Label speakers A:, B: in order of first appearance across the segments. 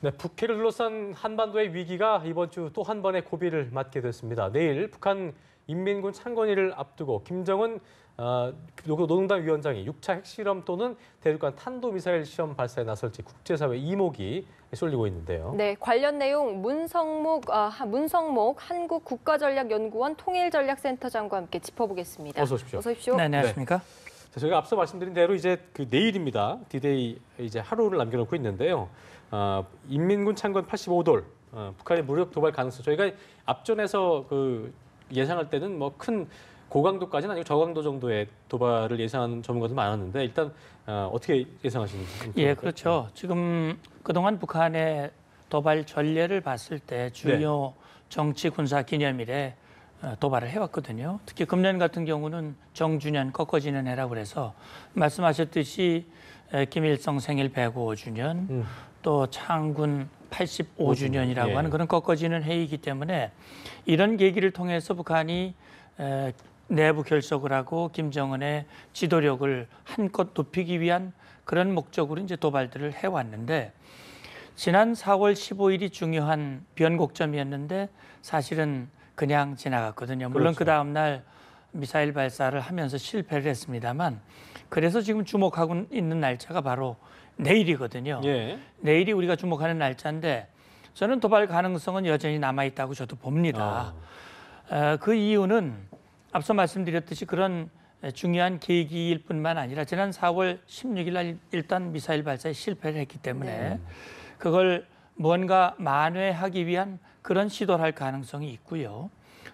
A: 네, 북핵을 둘러싼 한반도의 위기가 이번 주 또 한 번의 고비를 맞게 됐습니다. 내일 북한 인민군 창건일을 앞두고 김정은 노동당 위원장이 6차 핵실험 또는 대륙간 탄도미사일 시험 발사에 나설지 국제사회 이목이 쏠리고 있는데요.
B: 네, 관련 내용 문성목 한국국가전략연구원 통일전략센터장과 함께 짚어보겠습니다.
A: 어서 오십시오.
B: 어서 오십시오.
C: 네, 안녕하십니까?
A: 자, 저희가 앞서 말씀드린 대로 이제 내일입니다. D-Day 이제 하루를 남겨놓고 있는데요. 인민군 창건 85돌, 북한의 무력 도발 가능성. 저희가 앞전에서 예상할 때는 뭐 큰 고강도까지는 아니고 저강도 정도의 도발을 예상하는 전문가도 많았는데 일단 어떻게 예상하시는지?
C: 예, 그렇죠. 지금 그동안 북한의 도발 전례를 봤을 때 주요 정치 군사 기념일에 도발을 해왔거든요. 특히 금년 같은 경우는 정주년 꺾어지는 해라고 그래서 말씀하셨듯이 김일성 생일 105주년 또 창군 85주년이라고 하는 그런 꺾어지는 해이기 때문에 이런 계기를 통해서 북한이 내부 결속을 하고 김정은의 지도력을 한껏 높이기 위한 그런 목적으로 이제 도발들을 해왔는데 지난 4월 15일이 중요한 변곡점이었는데 사실은 그냥 지나갔거든요. 물론
A: 그렇죠.
C: 그 다음 날 미사일 발사를 하면서 실패를 했습니다만 그래서 지금 주목하고 있는 날짜가 바로 내일이거든요.
A: 예.
C: 내일이 우리가 주목하는 날짜인데 저는 도발 가능성은 여전히 남아있다고 저도 봅니다. 그 이유는 앞서 말씀드렸듯이 그런 중요한 계기일 뿐만 아니라 지난 4월 16일 날 일단 미사일 발사에 실패를 했기 때문에 그걸 뭔가 만회하기 위한 그런 시도를 할 가능성이 있고요.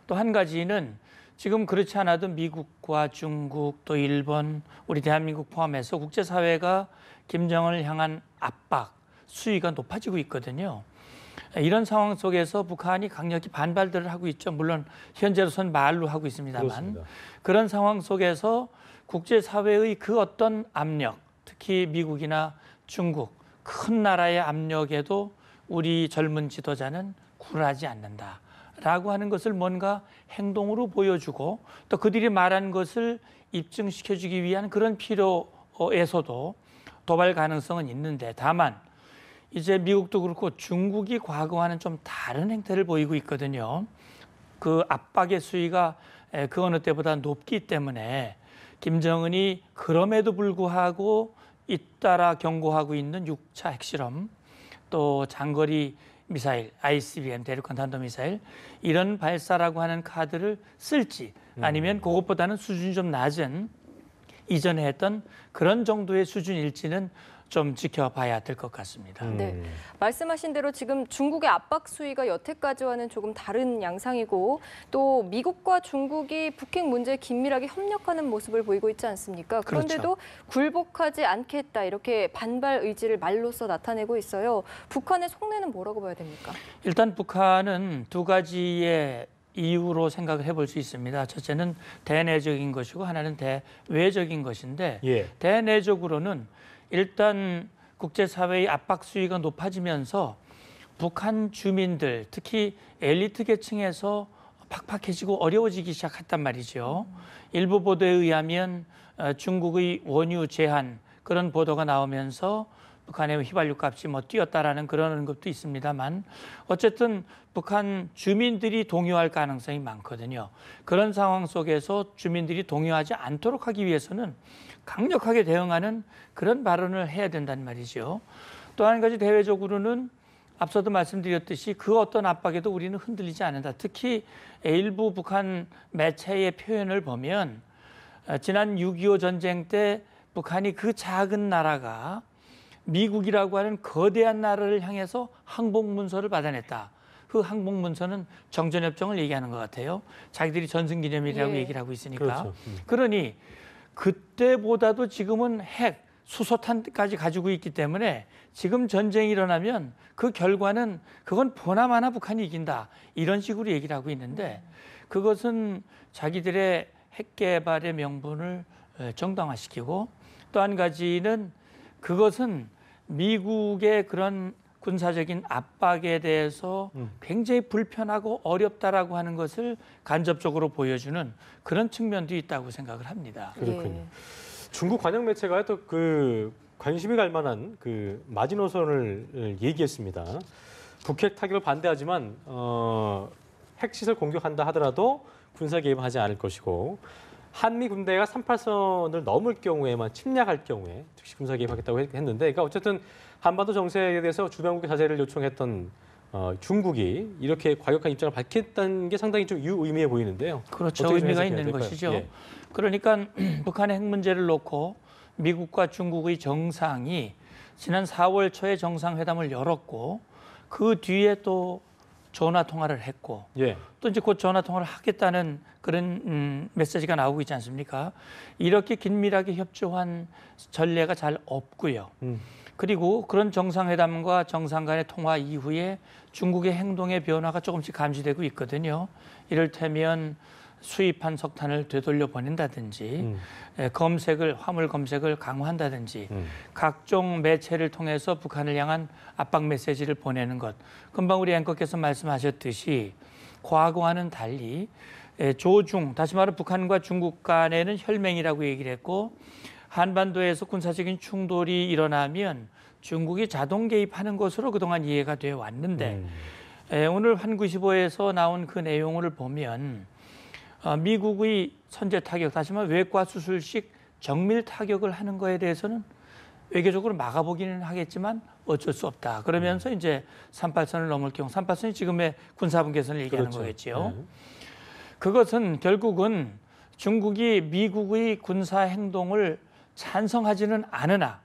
C: 또 한 가지는 지금 그렇지 않아도 미국과 중국 또 일본 우리 대한민국 포함해서 국제사회가 김정은을 향한 압박, 수위가 높아지고 있거든요. 이런 상황 속에서 북한이 강력히 반발들을 하고 있죠. 물론 현재로서는 말로 하고 있습니다만
A: 그렇습니다.
C: 그런 상황 속에서 국제사회의 그 어떤 압력, 특히 미국이나 중국, 큰 나라의 압력에도 우리 젊은 지도자는 굴하지 않는다라고 하는 것을 뭔가 행동으로 보여주고 또 그들이 말한 것을 입증시켜주기 위한 그런 필요에서도 도발 가능성은 있는데 다만 이제 미국도 그렇고 중국이 과거와는 좀 다른 행태를 보이고 있거든요. 그 압박의 수위가 그 어느 때보다 높기 때문에 김정은이 그럼에도 불구하고 잇따라 경고하고 있는 6차 핵실험 또 장거리 미사일, ICBM 대륙간 탄도미사일 이런 발사라고 하는 카드를 쓸지 아니면 그것보다는 수준이 좀 낮은 이전에 했던 그런 정도의 수준일지는 좀 지켜봐야 될 것 같습니다.
B: 네, 말씀하신 대로 지금 중국의 압박 수위가 여태까지와는 조금 다른 양상이고 또 미국과 중국이 북핵 문제에 긴밀하게 협력하는 모습을 보이고 있지 않습니까? 그런데도 굴복하지 않겠다 이렇게 반발 의지를 말로써 나타내고 있어요. 북한의 속내는 뭐라고 봐야 됩니까?
C: 일단 북한은 두 가지의 이유로 생각을 해볼 수 있습니다. 첫째는 대내적인 것이고 하나는 대외적인 것인데 대내적으로는 일단 국제사회의 압박 수위가 높아지면서 북한 주민들, 특히 엘리트 계층에서 팍팍해지고 어려워지기 시작했단 말이죠. 일부 보도에 의하면 중국의 원유 제한 그런 보도가 나오면서 북한의 휘발유 값이 뛰었다라는 그런 것도 있습니다만 어쨌든 북한 주민들이 동요할 가능성이 많거든요. 그런 상황 속에서 주민들이 동요하지 않도록 하기 위해서는 강력하게 대응하는 그런 발언을 해야 된다는 말이죠. 또 한 가지 대외적으로는 앞서도 말씀드렸듯이 그 어떤 압박에도 우리는 흔들리지 않는다. 특히 일부 북한 매체의 표현을 보면 지난 6.25 전쟁 때 북한이 그 작은 나라가 미국이라고 하는 거대한 나라를 향해서 항복문서를 받아냈다. 그 항복문서는 정전협정을 얘기하는 것 같아요. 자기들이 전승기념일이라고 얘기를 하고 있으니까.
A: 그렇죠.
C: 그러니 그때보다도 지금은 핵, 수소탄까지 가지고 있기 때문에 지금 전쟁이 일어나면 그 결과는 그건 보나마나 북한이 이긴다. 이런 식으로 얘기를 하고 있는데 그것은 자기들의 핵 개발의 명분을 정당화시키고 또 한 가지는 그것은 미국의 그런 군사적인 압박에 대해서 굉장히 불편하고 어렵다라고 하는 것을 간접적으로 보여주는 그런 측면도 있다고 생각을 합니다.
A: 그렇군요. 중국 관영 매체가 또 관심이 갈 만한 그 마지노선을 얘기했습니다. 북핵 타격을 반대하지만 핵시설 공격한다 하더라도 군사 개입하지 않을 것이고 한미 군대가 38선을 넘을 경우에만 침략할 경우에 즉시 군사 개입하겠다고 했는데, 그러니까 어쨌든 한반도 정세에 대해서 주변국의 자제를 요청했던 중국이 이렇게 과격한 입장을 밝혔다는 게 상당히 좀 유의미해 보이는데요.
C: 그렇죠.
A: 어떻게 좀
C: 의미가
A: 해석해야
C: 있는
A: 될까요?
C: 것이죠.
A: 예.
C: 그러니까 북한의 핵 문제를 놓고 미국과 중국의 정상이 지난 4월 초에 정상회담을 열었고 그 뒤에 또 전화 통화를 했고
A: 예.
C: 또 이제 곧 전화 통화를 하겠다는 그런 메시지가 나오고 있지 않습니까? 이렇게 긴밀하게 협조한 전례가 잘 없고요. 그리고 그런 정상회담과 정상 간의 통화 이후에 중국의 행동의 변화가 조금씩 감지되고 있거든요. 이를테면 수입한 석탄을 되돌려 보낸다든지 화물 검색을 강화한다든지 각종 매체를 통해서 북한을 향한 압박 메시지를 보내는 것. 금방 우리 앵커께서 말씀하셨듯이 과거와는 달리 조중, 다시 말해 북한과 중국 간에는 혈맹이라고 얘기를 했고 한반도에서 군사적인 충돌이 일어나면 중국이 자동 개입하는 것으로 그동안 이해가 되어 왔는데 오늘 환95에서 나온 그 내용을 보면 미국의 선제 타격, 다시 말해 외과 수술식 정밀 타격을 하는 거에 대해서는 외교적으로 막아보기는 하겠지만 어쩔 수 없다. 그러면서 이제 38선을 넘을 경우, 38선이 지금의 군사분계선을 얘기하는
A: 그렇죠.
C: 거겠죠. 그것은 결국은 중국이 미국의 군사 행동을 찬성하지는 않으나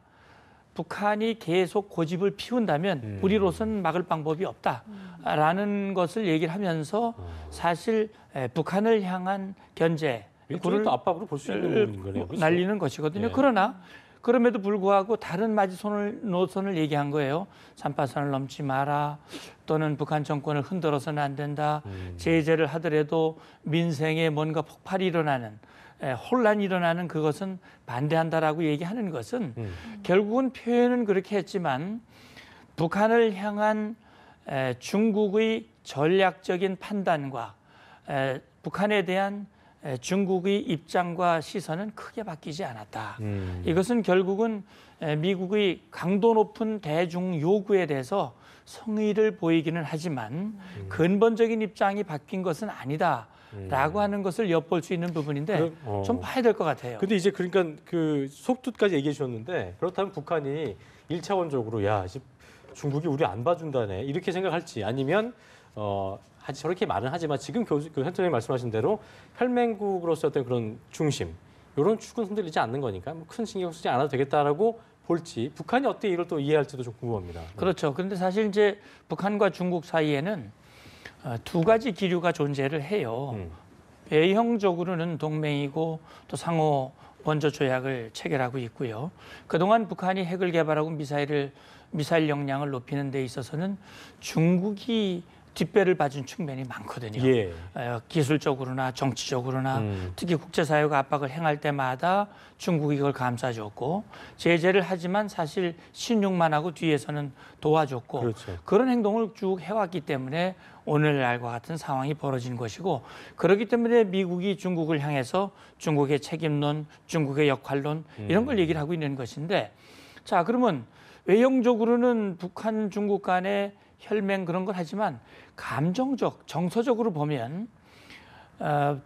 C: 북한이 계속 고집을 피운다면 우리로서는 막을 방법이 없다라는 것을 얘기를 하면서 사실 북한을 향한 견제,
A: 일종의 또 압박으로 볼 수 있는 거네요. 그렇죠?
C: 날리는 것이거든요.
A: 예.
C: 그러나 그럼에도 불구하고 다른 노선을 얘기한 거예요. 38선을 넘지 마라. 또는 북한 정권을 흔들어서는 안 된다. 제재를 하더라도 민생에 뭔가 폭발이 일어나는 혼란이 일어나는 그것은 반대한다라고 얘기하는 것은 결국은 표현은 그렇게 했지만 북한을 향한 중국의 전략적인 판단과 북한에 대한 중국의 입장과 시선은 크게 바뀌지 않았다. 이것은 결국은 미국의 강도 높은 대중 요구에 대해서 성의를 보이기는 하지만 근본적인 입장이 바뀐 것은 아니다라고 하는 것을 엿볼 수 있는 부분인데 좀 봐야 될 것 같아요.
A: 근데 이제 그러니까 그 속뜻까지 얘기해 주셨는데, 그렇다면 북한이 1차원적으로 야, 중국이 우리 안 봐준다네 이렇게 생각할지, 아니면 저렇게 말은 하지만 지금 그 센터장님 말씀하신 대로 혈맹국으로서 어떤 그런 중심, 이런 축은 흔들리지 않는 거니까 뭐 큰 신경 쓰지 않아도 되겠다라고 볼지, 북한이 어떻게 이걸 또 이해할지도 좀 궁금합니다.
C: 그렇죠. 그런데 사실 이제 북한과 중국 사이에는 두 가지 기류가 존재를 해요. 외형적으로는 동맹이고 또 상호 원조 조약을 체결하고 있고요. 그동안 북한이 핵을 개발하고 미사일 역량을 높이는 데 있어서는 중국이 뒷배를 봐준 측면이 많거든요.
A: 예.
C: 기술적으로나 정치적으로나 특히 국제사회가 압박을 행할 때마다 중국이 이걸 감싸줬고 제재를 하지만 사실 신용만 하고 뒤에서는 도와줬고
A: 그렇죠.
C: 그런 행동을 쭉 해왔기 때문에 오늘날과 같은 상황이 벌어진 것이고, 그렇기 때문에 미국이 중국을 향해서 중국의 책임론, 중국의 역할론 이런 걸 얘기를 하고 있는 것인데, 자 그러면 외형적으로는 북한 중국 간의 혈맹 그런 걸 하지만 감정적, 정서적으로 보면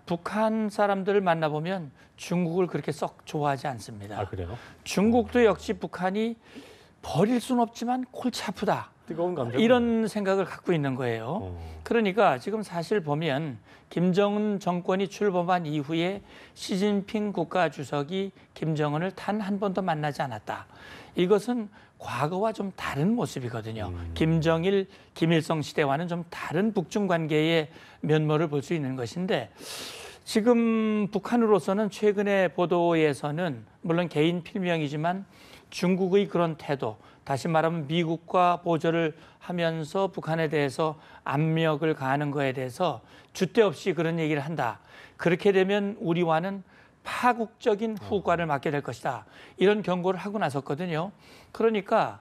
C: 북한 사람들을 만나보면 중국을 그렇게 썩 좋아하지 않습니다.
A: 아, 그래요?
C: 중국도 역시 북한이 버릴 수는 없지만 골치 아프다.
A: 뜨거운 감정.
C: 이런 생각을 갖고 있는 거예요. 그러니까 지금 사실 보면 김정은 정권이 출범한 이후에 시진핑 국가주석이 김정은을 단 한 번도 만나지 않았다. 이것은 과거와 좀 다른 모습이거든요. 김정일, 김일성 시대와는 좀 다른 북중 관계의 면모를 볼 수 있는 것인데, 지금 북한으로서는 최근의 보도에서는 물론 개인 필명이지만 중국의 그런 태도, 다시 말하면 미국과 보조를 하면서 북한에 대해서 압력을 가하는 거에 대해서 줏대 없이 그런 얘기를 한다. 그렇게 되면 우리와는 파국적인 후과를 맞게 될 것이다. 이런 경고를 하고 나섰거든요. 그러니까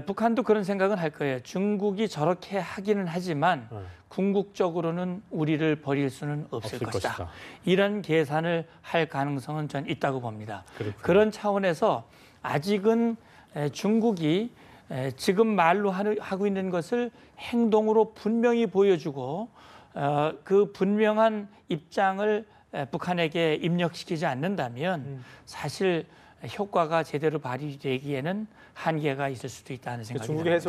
C: 북한도 그런 생각은 할 거예요. 중국이 저렇게 하기는 하지만 궁극적으로는 우리를 버릴 수는 없을 것이다. 이런 계산을 할 가능성은 전 있다고 봅니다.
A: 그렇군요.
C: 그런 차원에서 아직은 중국이 지금 말로 하고 있는 것을 행동으로 분명히 보여주고 그 분명한 입장을 북한에게 입력시키지 않는다면 사실 효과가 제대로 발휘되기에는 한계가 있을 수도 있다는 생각이 듭니다.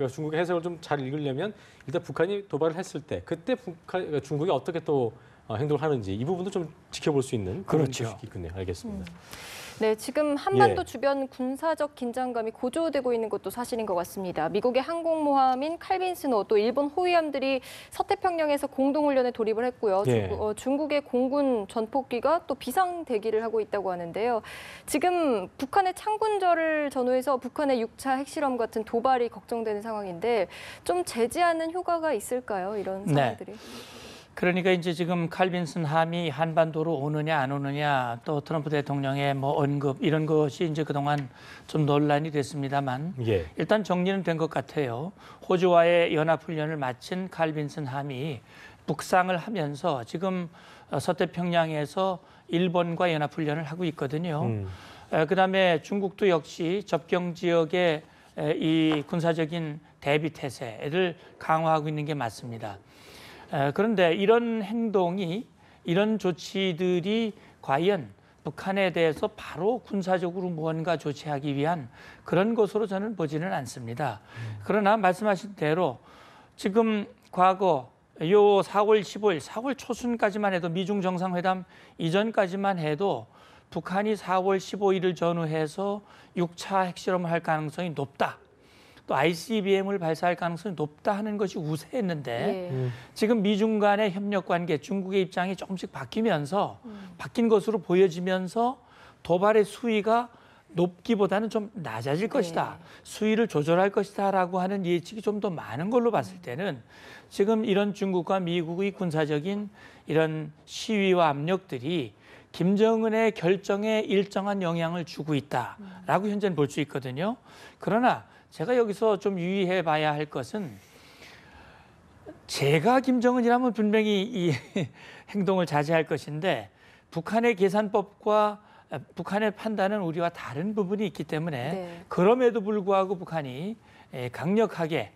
A: 중국의 해석을 좀 잘 읽으려면 일단 북한이 도발을 했을 때 그때 중국이 어떻게 또 행동을 하는지 이 부분도 좀 지켜볼 수 있는 그런
C: 그렇죠.
A: 있군요. 알겠습니다.
B: 네, 지금 한반도 주변 군사적 긴장감이 고조되고 있는 것도 사실인 것 같습니다. 미국의 항공모함인 칼빈 스노 또 일본 호위함들이 서태평양에서 공동훈련에 돌입을 했고요. 중국의 공군 전폭기가 또 비상 대기를 하고 있다고 하는데요. 지금 북한의 창군절을 전후해서 북한의 6차 핵실험 같은 도발이 걱정되는 상황인데 좀 제지하는 효과가 있을까요? 이런 상황들이.
C: 네. 그러니까 이제 지금 칼빈슨 함이 한반도로 오느냐 안 오느냐 또 트럼프 대통령의 뭐 언급 이런 것이 이제 그동안 좀 논란이 됐습니다만 일단 정리는 된 것 같아요. 호주와의 연합훈련을 마친 칼빈슨 함이 북상을 하면서 지금 서태평양에서 일본과 연합훈련을 하고 있거든요. 그다음에 중국도 역시 접경 지역의 이 군사적인 대비 태세를 강화하고 있는 게 맞습니다. 그런데 이런 행동이 이런 조치들이 과연 북한에 대해서 바로 군사적으로 무언가 조치하기 위한 그런 것으로 저는 보지는 않습니다. 그러나 말씀하신 대로 지금 과거 요 4월 15일, 4월 초순까지만 해도 미중 정상회담 이전까지만 해도 북한이 4월 15일을 전후해서 6차 핵실험을 할 가능성이 높다. 또 ICBM을 발사할 가능성이 높다 하는 것이 우세했는데 지금 미중 간의 협력 관계, 중국의 입장이 조금씩 바뀌면서 바뀐 것으로 보여지면서 도발의 수위가 높기보다는 좀 낮아질 것이다. 수위를 조절할 것이다라고 하는 예측이 좀 더 많은 걸로 봤을 때는 지금 이런 중국과 미국의 군사적인 이런 시위와 압력들이 김정은의 결정에 일정한 영향을 주고 있다라고 현재는 볼 수 있거든요. 그러나 제가 여기서 좀 유의해 봐야 할 것은 제가 김정은이라면 분명히 이 행동을 자제할 것인데 북한의 계산법과 북한의 판단은 우리와 다른 부분이 있기 때문에 그럼에도 불구하고 북한이 강력하게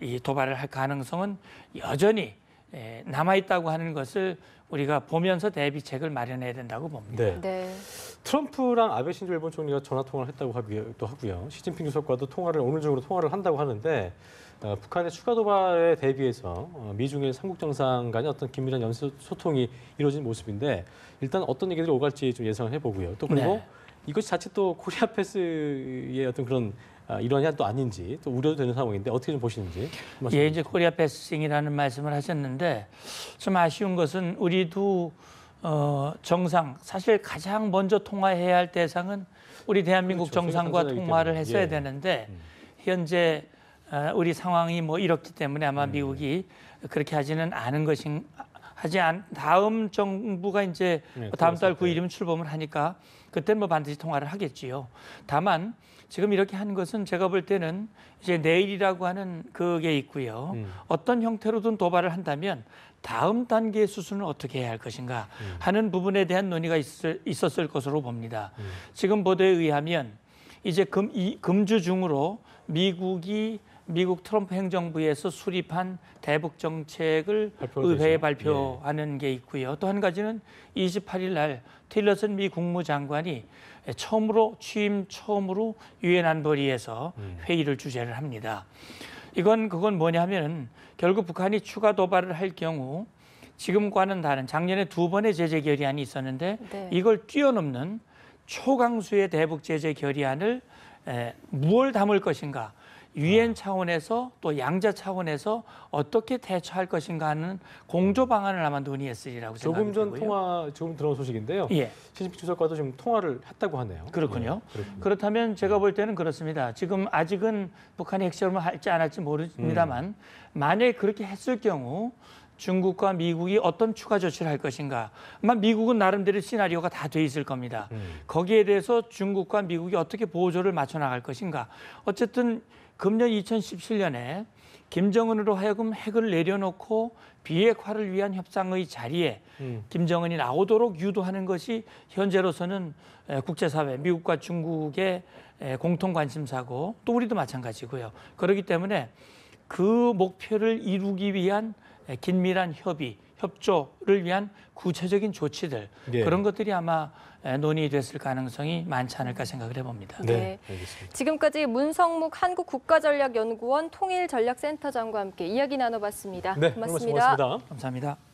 C: 이 도발을 할 가능성은 여전히 남아있다고 하는 것을 우리가 보면서 대비책을 마련해야 된다고 봅니다.
A: 트럼프랑 아베 신조 일본 총리가 전화 통화를 했다고 하고요. 시진핑 주석과도 오늘중으로 통화를 한다고 하는데 북한의 추가 도발에 대비해서 미중의 삼국 정상 간의 어떤 긴밀한 소통이 이루어진 모습인데 일단 어떤 얘기들이 오갈지 좀 예상을 해보고요. 또 그리고 이것이 자칫 또 코리아 패스의 어떤 그런 일환이 또 아닌지 또 우려도 되는 상황인데 어떻게 좀 보시는지.
C: 예, 이제 코리아 패싱이라는 말씀을 하셨는데 좀 아쉬운 것은 우리도 정상 사실 가장 먼저 통화해야 할 대상은 우리 대한민국 정상과 통화를 했어야 되는데 현재 우리 상황이 뭐 이렇기 때문에 아마 미국이 그렇게 하지는 않은 다음 정부가 이제 다음 달 9일이면 출범을 하니까 그때 뭐 반드시 통화를 하겠지요. 다만 지금 이렇게 하는 것은 제가 볼 때는 이제 내일이라고 하는 그게 있고요. 어떤 형태로든 도발을 한다면 다음 단계의 수순을 어떻게 해야 할 것인가 하는 부분에 대한 논의가 있었을 것으로 봅니다. 지금 보도에 의하면 이제 금주 중으로 미국 트럼프 행정부에서 수립한 대북 정책을 의회에 발표하는 게 있고요. 또 한 가지는 28일 날 틸러슨 미 국무장관이 취임 처음으로 유엔 안보리에서 회의를 주재를 합니다. 그건 뭐냐면 결국 북한이 추가 도발을 할 경우 지금과는 다른 작년에 2번의 제재 결의안이 있었는데 이걸 뛰어넘는 초강수의 대북 제재 결의안을 무엇을 담을 것인가, 유엔 차원에서 또 양자 차원에서 어떻게 대처할 것인가 하는 공조 방안을 아마 논의했으리라고 생각이 되고요.
A: 조금 들어온 소식인데요. 시진핑 주석과도 지금 통화를 했다고 하네요.
C: 그렇군요. 그렇다면 제가 볼 때는 그렇습니다. 지금 아직은 북한이 핵실험을 할지 안 할지 모릅니다만 만약에 그렇게 했을 경우 중국과 미국이 어떤 추가 조치를 할 것인가. 아마 미국은 나름대로 시나리오가 다 돼 있을 겁니다. 거기에 대해서 중국과 미국이 어떻게 보조를 맞춰 나갈 것인가. 어쨌든 금년 2017년에 김정은으로 하여금 핵을 내려놓고 비핵화를 위한 협상의 자리에 김정은이 나오도록 유도하는 것이 현재로서는 국제사회, 미국과 중국의 공통 관심사고 또 우리도 마찬가지고요. 그렇기 때문에 그 목표를 이루기 위한 긴밀한 협의, 협조를 위한 구체적인 조치들
A: 네.
C: 그런 것들이 아마 논의됐을 가능성이 많지 않을까 생각을 해봅니다.
B: 네,
A: 알겠습니다.
B: 지금까지 문성묵 한국국가전략연구원 통일전략센터장과 함께 이야기 나눠봤습니다.
A: 네,
B: 고맙습니다.
A: 고맙습니다.
C: 감사합니다.